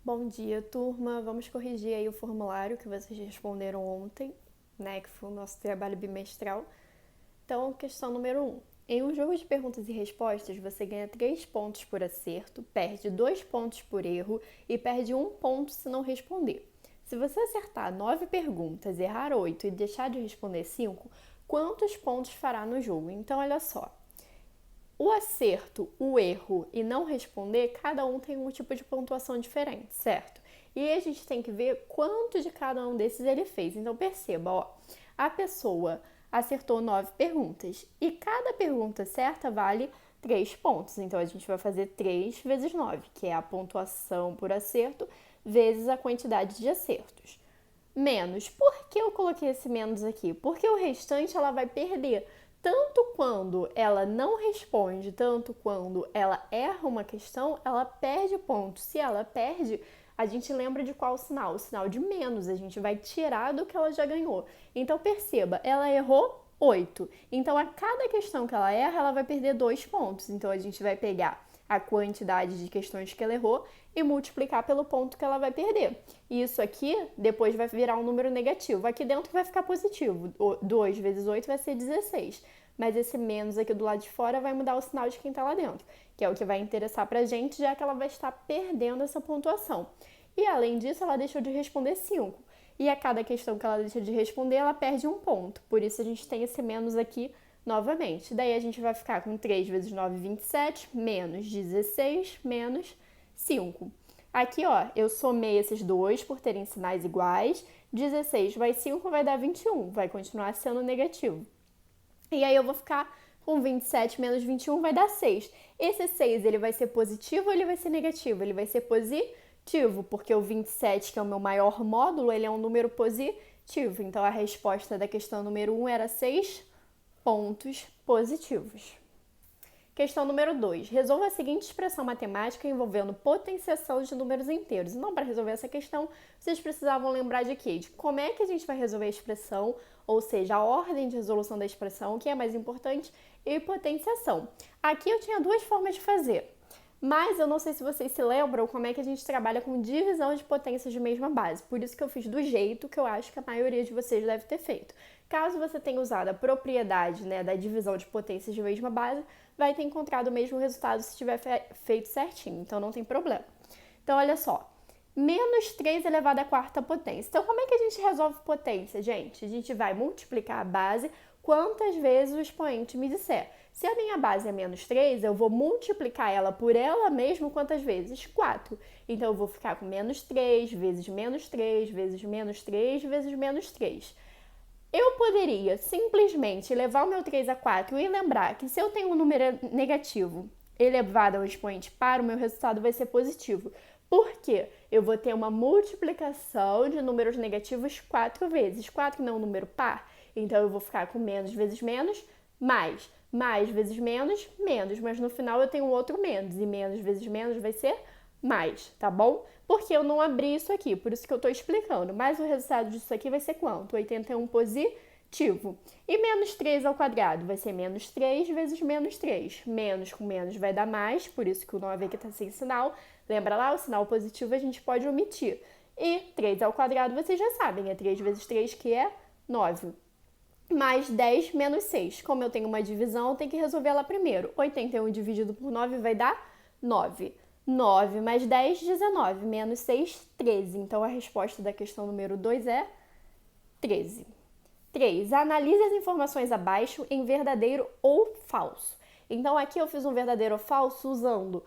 Bom dia, turma. Vamos corrigir aí o formulário que vocês responderam ontem, né, que foi o nosso trabalho bimestral. Então, questão número 1. Em um jogo de perguntas e respostas, você ganha 3 pontos por acerto, perde 2 pontos por erro e perde 1 ponto se não responder. Se você acertar 9 perguntas, errar 8 e deixar de responder 5, quantos pontos fará no jogo? Então, olha só. O acerto, o erro e não responder, cada um tem um tipo de pontuação diferente, certo? E aí a gente tem que ver quanto de cada um desses ele fez. Então perceba, ó, a pessoa acertou 9 perguntas e cada pergunta certa vale 3 pontos. Então a gente vai fazer 3 vezes 9, que é a pontuação por acerto, vezes a quantidade de acertos. Menos. Por que eu coloquei esse menos aqui? Porque o restante ela vai perder. Tanto quando ela não responde, tanto quando ela erra uma questão, ela perde ponto. Se ela perde, a gente lembra de qual sinal? O sinal de menos. A gente vai tirar do que ela já ganhou. Então perceba, ela errou 8. Então a cada questão que ela erra, ela vai perder 2 pontos. Então a gente vai pegar a quantidade de questões que ela errou e multiplicar pelo ponto que ela vai perder. E isso aqui depois vai virar um número negativo. Aqui dentro vai ficar positivo. 2 vezes 8 vai ser 16. Mas esse menos aqui do lado de fora vai mudar o sinal de quem está lá dentro, que é o que vai interessar pra gente, já que ela vai estar perdendo essa pontuação. E além disso, ela deixou de responder 5. E a cada questão que ela deixa de responder, ela perde 1 ponto. Por isso a gente tem esse menos aqui novamente. Daí a gente vai ficar com 3 vezes 9, 27, menos 16, menos 5. Aqui, ó, eu somei esses dois por terem sinais iguais. 16 mais 5 vai dar 21, vai continuar sendo negativo. E aí eu vou ficar com 27 menos 21 vai dar 6. Esse 6 ele vai ser positivo ou ele vai ser negativo? Ele vai ser positivo, porque o 27, que é o meu maior módulo, ele é um número positivo. Então a resposta da questão número 1 era 6 pontos positivos. Questão número 2. Resolva a seguinte expressão matemática envolvendo potenciação de números inteiros. Então, para resolver essa questão, vocês precisavam lembrar de quê? De como é que a gente vai resolver a expressão, ou seja, a ordem de resolução da expressão, o que é mais importante, e potenciação. Aqui eu tinha duas formas de fazer. Mas eu não sei se vocês se lembram como é que a gente trabalha com divisão de potências de mesma base. Por isso que eu fiz do jeito que eu acho que a maioria de vocês deve ter feito. Caso você tenha usado a propriedade, né, da divisão de potências de mesma base, vai ter encontrado o mesmo resultado se tiver feito certinho. Então não tem problema. Então olha só. Menos 3 elevado à quarta potência. Então como é que a gente resolve potência, gente? A gente vai multiplicar a base quantas vezes o expoente me disser. Se a minha base é menos 3, eu vou multiplicar ela por ela mesmo quantas vezes? 4. Então, eu vou ficar com menos 3 vezes menos 3 vezes menos 3 vezes menos 3. Eu poderia simplesmente levar o meu 3 a 4 e lembrar que se eu tenho um número negativo elevado ao expoente par, o meu resultado vai ser positivo. Por quê? Eu vou ter uma multiplicação de números negativos 4 vezes. 4 não é um número par, então eu vou ficar com menos vezes menos, mais vezes menos, menos. Mas no final eu tenho outro menos, e menos vezes menos vai ser mais, tá bom? Porque eu não abri isso aqui, por isso que eu tô explicando. Mas o resultado disso aqui vai ser quanto? 81 positivo. E menos 3 ao quadrado vai ser menos 3 vezes menos 3. Menos com menos vai dar mais, por isso que o 9 aqui tá sem sinal. Lembra lá, o sinal positivo a gente pode omitir. E 3 ao quadrado, vocês já sabem, é 3 vezes 3 que é 9. Mais 10 menos 6. Como eu tenho uma divisão, eu tenho que resolver ela primeiro. 81 dividido por 9 vai dar 9. 9 mais 10, 19. Menos 6, 13. Então, a resposta da questão número 2 é 13. 3. Analise as informações abaixo em verdadeiro ou falso. Então, aqui eu fiz um verdadeiro ou falso usando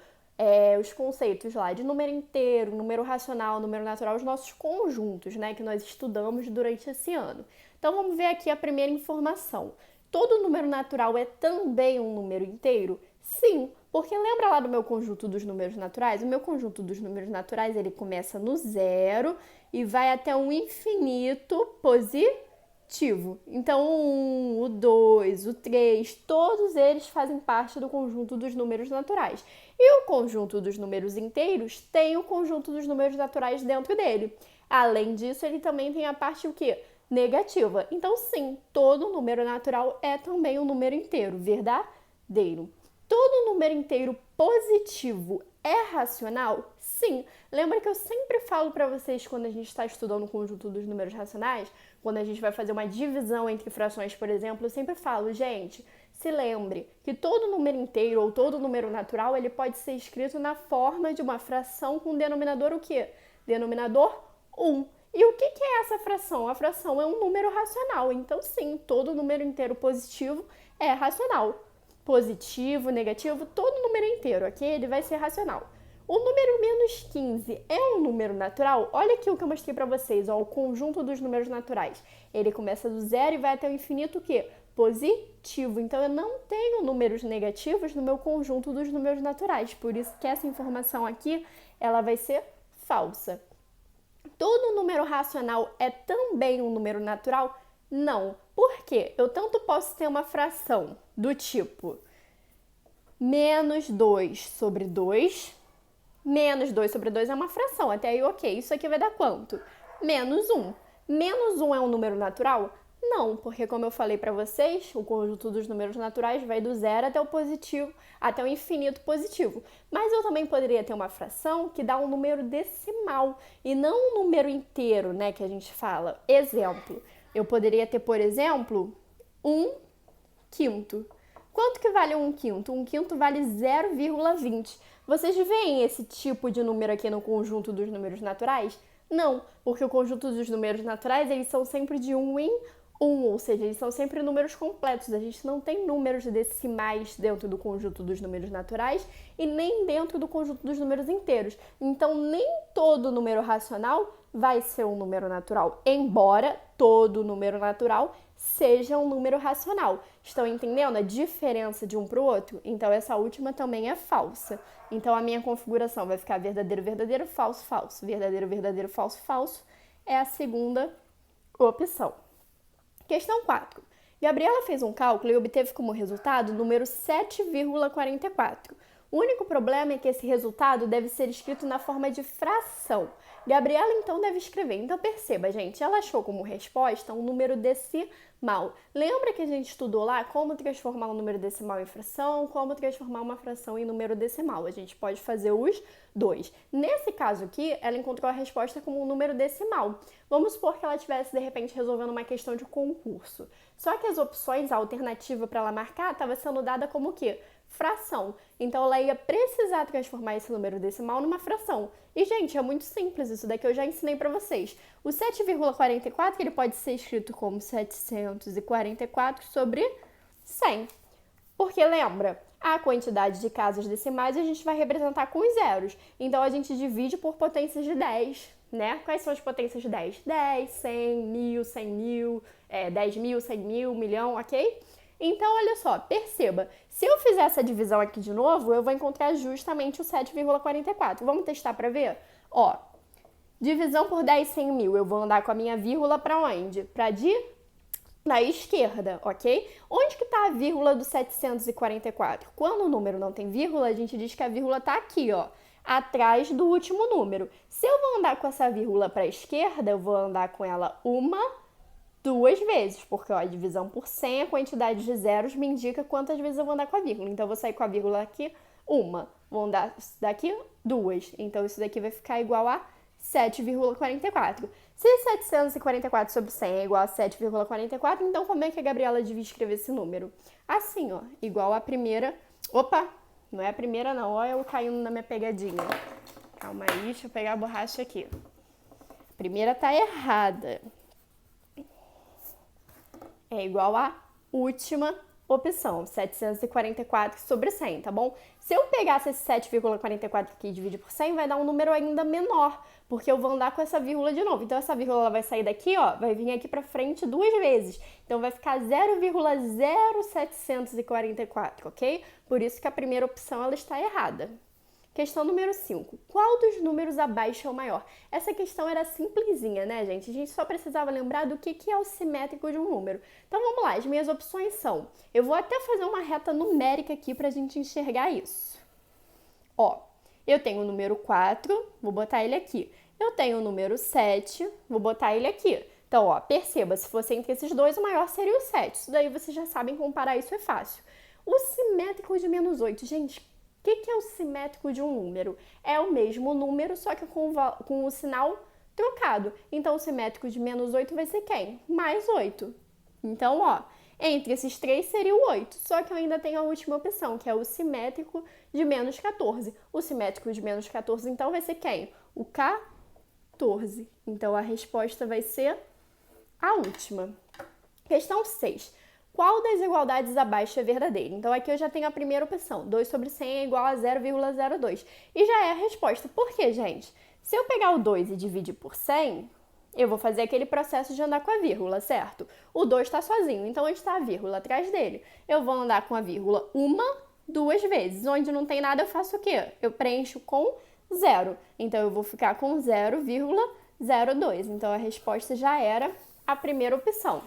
os conceitos lá de número inteiro, número racional, número natural, os nossos conjuntos, né, que nós estudamos durante esse ano. Então, vamos ver aqui a primeira informação. Todo número natural é também um número inteiro? Sim, porque lembra lá do meu conjunto dos números naturais? O meu conjunto dos números naturais, ele começa no zero e vai até um infinito positivo. Então, o 1, o 2, o 3, todos eles fazem parte do conjunto dos números naturais. E o conjunto dos números inteiros tem o conjunto dos números naturais dentro dele. Além disso, ele também tem a parte o quê? Negativa. Então, sim, todo número natural é também um número inteiro, verdadeiro. Todo número inteiro positivo é racional? Sim. Lembra que eu sempre falo para vocês quando a gente está estudando o conjunto dos números racionais, quando a gente vai fazer uma divisão entre frações, por exemplo, eu sempre falo, gente, se lembre que todo número inteiro ou todo número natural, ele pode ser escrito na forma de uma fração com denominador o quê? Denominador 1. E o que é essa fração? A fração é um número racional, então sim, todo número inteiro positivo é racional. Positivo, negativo, todo número inteiro, ok? Ele vai ser racional. O número menos 15 é um número natural? Olha aqui o que eu mostrei para vocês, ó, o conjunto dos números naturais. Ele começa do zero e vai até o infinito o quê? Positivo. Então, eu não tenho números negativos no meu conjunto dos números naturais. Por isso que essa informação aqui, ela vai ser falsa. Todo número racional é também um número natural? Não. Por quê? Eu tanto posso ter uma fração do tipo menos 2 sobre 2. Menos 2 sobre 2 é uma fração, até aí ok. Isso aqui vai dar quanto? Menos 1. Menos 1 é um número natural? Não, porque como eu falei para vocês, o conjunto dos números naturais vai do zero até o positivo, até o infinito positivo. Mas eu também poderia ter uma fração que dá um número decimal e não um número inteiro, né, que a gente fala. Exemplo, eu poderia ter, por exemplo, 1/5. Quanto que vale 1/5? 1/5 vale 0,20. Vocês veem esse tipo de número aqui no conjunto dos números naturais? Não, porque o conjunto dos números naturais, eles são sempre de 1 em 1, ou seja, eles são sempre números completos. A gente não tem números decimais dentro do conjunto dos números naturais e nem dentro do conjunto dos números inteiros. Então, nem todo número racional vai ser um número natural, embora todo número natural seja um número racional. Estão entendendo a diferença de um para o outro? Então, essa última também é falsa. Então, a minha configuração vai ficar verdadeiro, verdadeiro, falso, falso. Verdadeiro, verdadeiro, falso, falso. É a segunda opção. Questão 4. Gabriela fez um cálculo e obteve como resultado o número 7,44. O único problema é que esse resultado deve ser escrito na forma de fração. Gabriela, então, deve escrever. Então, perceba, gente, ela achou como resposta um número decimal. Lembra que a gente estudou lá como transformar um número decimal em fração, como transformar uma fração em número decimal? A gente pode fazer os dois. Nesse caso aqui, ela encontrou a resposta como um número decimal. Vamos supor que ela estivesse, de repente, resolvendo uma questão de concurso. Só que as opções, a alternativa para ela marcar, estava sendo dada como o quê? Fração. Então, ela ia precisar transformar esse número decimal numa fração. E, gente, é muito simples, isso daqui eu já ensinei para vocês. O 7,44 ele pode ser escrito como 744 sobre 100. Porque, lembra, a quantidade de casas decimais a gente vai representar com os zeros. Então, a gente divide por potências de 10, né? Quais são as potências de 10? 10, 100, 1000, 100 mil, 10 mil, 100 mil, milhão, ok? Então, olha só, perceba, se eu fizer essa divisão aqui de novo, eu vou encontrar justamente o 7,44. Vamos testar para ver? Ó, divisão por 10, 100 mil, eu vou andar com a minha vírgula para onde? Na esquerda, ok? Onde que está a vírgula do 744? Quando o número não tem vírgula, a gente diz que a vírgula está aqui, ó, atrás do último número. Se eu vou andar com essa vírgula para a esquerda, eu vou andar com ela duas vezes, porque ó, a divisão por 100, a quantidade de zeros me indica quantas vezes eu vou andar com a vírgula. Então, eu vou sair com a vírgula aqui, uma. Vou andar daqui, duas. Então, isso daqui vai ficar igual a 7,44. Se 744 sobre 100 é igual a 7,44, então como é que a Gabriela devia escrever esse número? Assim, ó, igual a primeira... Opa, não é a primeira não, olha eu caindo na minha pegadinha. Calma aí, deixa eu pegar a borracha aqui. A primeira tá errada. É igual à última opção, 744 sobre 100, tá bom? Se eu pegasse esse 7,44 aqui e dividir por 100, vai dar um número ainda menor, porque eu vou andar com essa vírgula de novo. Então, essa vírgula ela vai sair daqui, ó, vai vir aqui pra frente duas vezes. Então, vai ficar 0,0744, ok? Por isso que a primeira opção ela está errada. Questão número 5. Qual dos números abaixo é o maior? Essa questão era simplesinha, né, gente? A gente só precisava lembrar do que é o simétrico de um número. Então, vamos lá. As minhas opções são... Eu vou até fazer uma reta numérica aqui pra gente enxergar isso. Ó, eu tenho o número 4, vou botar ele aqui. Eu tenho o número 7, vou botar ele aqui. Então, ó, perceba, se fosse entre esses dois, o maior seria o 7. Isso daí vocês já sabem comparar, isso é fácil. O simétrico de menos 8, gente... que é o simétrico de um número? É o mesmo número, só que com o sinal trocado. Então, o simétrico de menos 8 vai ser quem? Mais 8. Então, ó, entre esses três seria o 8, só que eu ainda tenho a última opção, que é o simétrico de menos 14. O simétrico de menos 14, então, vai ser quem? O 14. Então, a resposta vai ser a última. Questão 6. Qual das igualdades abaixo é verdadeira? Então, aqui eu já tenho a primeira opção. 2 sobre 100 é igual a 0,02. E já é a resposta. Por quê, gente? Se eu pegar o 2 e dividir por 100, eu vou fazer aquele processo de andar com a vírgula, certo? O 2 está sozinho, então onde está a vírgula? Atrás dele. Eu vou andar com a vírgula duas vezes. Onde não tem nada, eu faço o quê? Eu preencho com 0. Então, eu vou ficar com 0,02. Então, a resposta já era a primeira opção.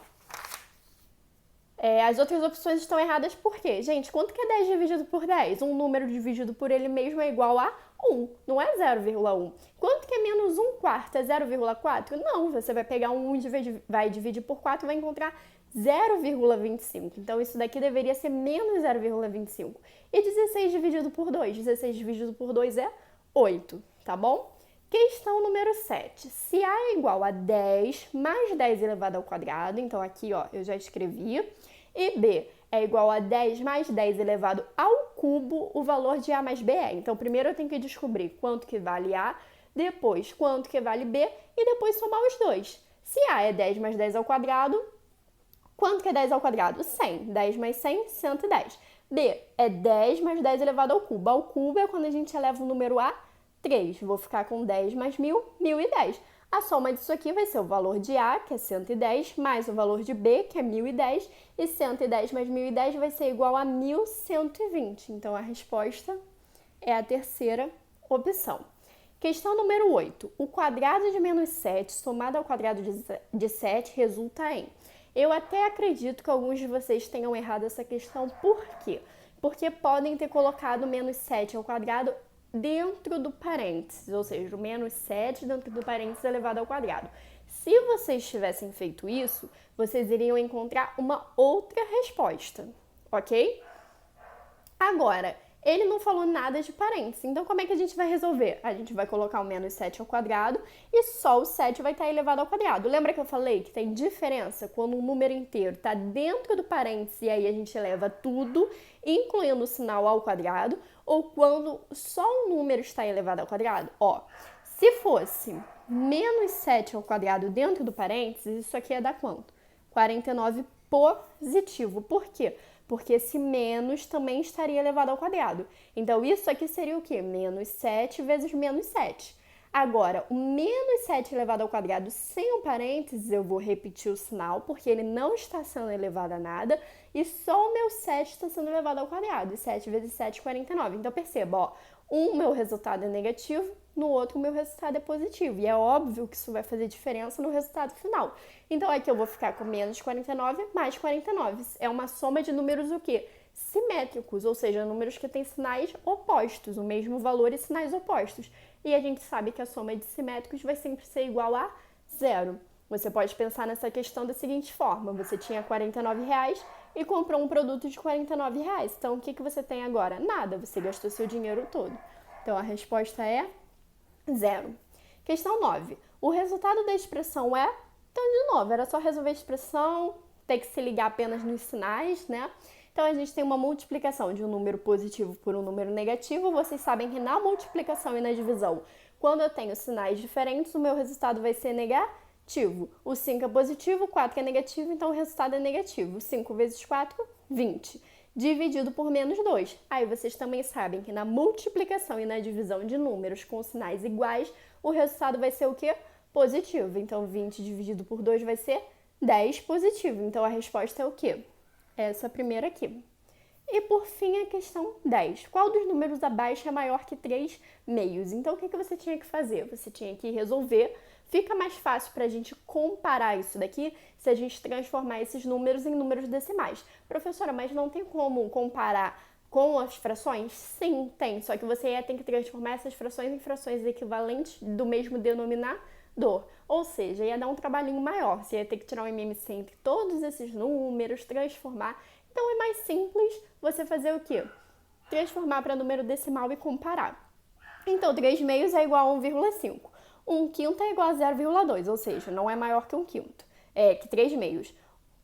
As outras opções estão erradas por quê? Gente, quanto que é 10 dividido por 10? Um número dividido por ele mesmo é igual a 1, não é 0,1. Quanto que é menos 1 quarto? É 0,4? Não, você vai pegar um 1 vai dividir por 4 e vai encontrar 0,25. Então, isso daqui deveria ser menos 0,25. E 16 dividido por 2? 16 dividido por 2 é 8, tá bom? Questão número 7. Se A é igual a 10 mais 10 elevado ao quadrado, então aqui, ó, eu já escrevi, e B é igual a 10 mais 10 elevado ao cubo, o valor de A mais B é. Então, primeiro eu tenho que descobrir quanto que vale A, depois quanto que vale B e depois somar os dois. Se A é 10 mais 10 ao quadrado, quanto que é 10 ao quadrado? 100. 10 mais 100, 110. B é 10 mais 10 elevado ao cubo. Ao cubo é quando a gente eleva o número a 3. Vou ficar com 10 mais 1.000, 1.010. A soma disso aqui vai ser o valor de A, que é 110, mais o valor de B, que é 1.010, e 110 mais 1.010 vai ser igual a 1.120. Então, a resposta é a terceira opção. Questão número 8. O quadrado de menos 7 somado ao quadrado de 7 resulta em... Eu até acredito que alguns de vocês tenham errado essa questão. Por quê? Porque podem ter colocado menos 7 ao quadrado dentro do parênteses, ou seja, o menos 7 dentro do parênteses elevado ao quadrado. Se vocês tivessem feito isso, vocês iriam encontrar uma outra resposta, ok? Agora, ele não falou nada de parênteses, então como é que a gente vai resolver? A gente vai colocar o menos 7 ao quadrado e só o 7 vai estar elevado ao quadrado. Lembra que eu falei que tem diferença quando um número inteiro está dentro do parênteses e aí a gente eleva tudo, incluindo o sinal ao quadrado, ou quando só um número está elevado ao quadrado? Ó, se fosse menos 7 ao quadrado dentro do parênteses, isso aqui ia dar quanto? 49 positivo. Por quê? Porque esse menos também estaria elevado ao quadrado. Então, isso aqui seria o quê? Menos 7 vezes menos 7. Agora, o menos 7 elevado ao quadrado sem o parênteses, eu vou repetir o sinal, porque ele não está sendo elevado a nada, e só o meu 7 está sendo elevado ao quadrado. E 7 vezes 7, 49. Então, perceba, ó, meu resultado é negativo, no outro o meu resultado é positivo. E é óbvio que isso vai fazer diferença no resultado final. Então, aqui eu vou ficar com menos 49 mais 49. É uma soma de números o quê? Simétricos, ou seja, números que têm sinais opostos, o mesmo valor e sinais opostos. E a gente sabe que a soma de simétricos vai sempre ser igual a 0. Você pode pensar nessa questão da seguinte forma: você tinha R$49 e comprou um produto de R$49. Então, o que você tem agora? Nada, você gastou seu dinheiro todo. Então, a resposta é 0. Questão 9. O resultado da expressão é... Então, de novo, era só resolver a expressão, ter que se ligar apenas nos sinais, né? Então, a gente tem uma multiplicação de um número positivo por um número negativo. Vocês sabem que na multiplicação e na divisão, quando eu tenho sinais diferentes, o meu resultado vai ser negativo. O 5 é positivo, o 4 é negativo, então o resultado é negativo. 5 vezes 4, 20. Dividido por menos 2. Aí vocês também sabem que na multiplicação e na divisão de números com sinais iguais, o resultado vai ser o quê? Positivo. Então, 20 dividido por 2 vai ser 10 positivo. Então, a resposta é o quê? Essa primeira aqui. E, por fim, a questão 10. Qual dos números abaixo é maior que 3 meios? Então, o que você tinha que fazer? Você tinha que resolver. Fica mais fácil para a gente comparar isso daqui se a gente transformar esses números em números decimais. Professora, mas não tem como comparar com as frações? Sim, tem. Só que você ia ter que transformar essas frações em frações equivalentes do mesmo denominador. Ou seja, ia dar um trabalhinho maior. Você ia ter que tirar um MMC entre todos esses números, transformar. Então, é mais simples você fazer o quê? transformar para número decimal e comparar. Então, 3 meios é igual a 1,5. 1 quinto é igual a 0,2, ou seja, não é maior que 1 quinto. Que 3 meios.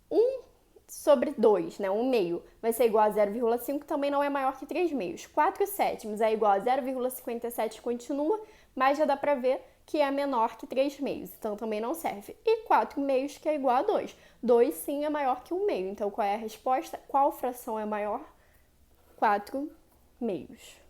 1 sobre 2, né, 1 meio, vai ser igual a 0,5, também não é maior que 3 meios. 4 sétimos é igual a 0,57, continua, mas já dá para ver que é menor que 3 meios, então também não serve. E 4 meios, que é igual a 2. 2 sim é maior que 1 meio, então qual é a resposta? Qual fração é maior? 4 meios.